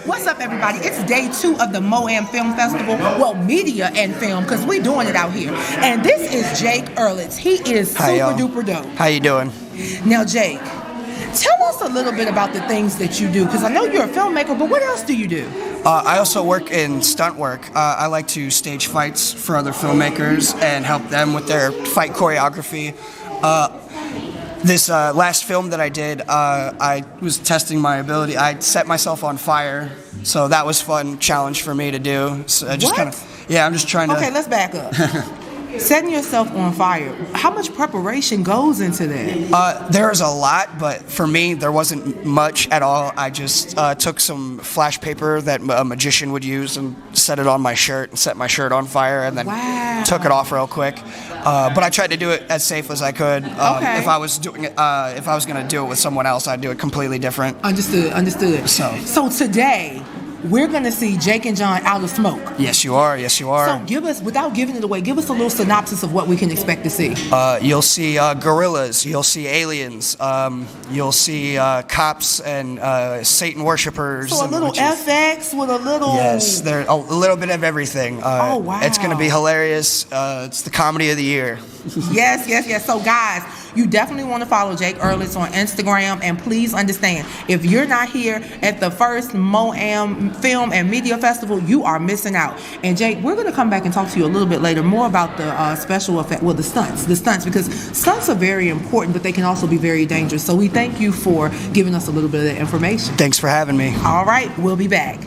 What's up, everybody? It's day 2 of the M.O.A.M. Film Festival. Well, media and film, because we're doing it out here. And this is Jake Earlitz. He is super duper dope. How you doing? Now, Jake, tell us a little bit about the things that you do, because I know you're a filmmaker, but what else do you do? I also work in stunt work. I like to stage fights for other filmmakers and help them with their fight choreography. This last film that I did, I was testing my ability. I set myself on fire, so that was a fun challenge for me to do. So I just kind of, I'm just trying to. Okay, let's back up. Setting yourself on fire, how much preparation goes into that? There's a lot, but for me, there wasn't much at all. I just took some flash paper that a magician would use and set it on my shirt and set my shirt on fire, and then took it off real quick. But I tried to do it as safe as I could. If I was doing it, if I was going to do it with someone else, I'd do it completely different. Understood. So today, we're going to see Jake and John out of smoke. Yes, you are. So give us, without giving it away, give us a little synopsis of what we can expect to see. You'll see gorillas. You'll see aliens. You'll see cops and Satan worshippers. So a little FX with a little... Yes, there's a little bit of everything. Oh, wow. It's going to be hilarious. It's the comedy of the year. Yes. So, guys, you definitely want to follow Jake Earlitz on Instagram, and please understand, if you're not here at the first M.O.A.M. Film and Media Festival, you are missing out. And Jake, we're going to come back and talk to you a little bit later more about the special effect, well, the stunts, because stunts are very important, but they can also be very dangerous. So we thank you for giving us a little bit of that information. Thanks for having me. All right, we'll be back.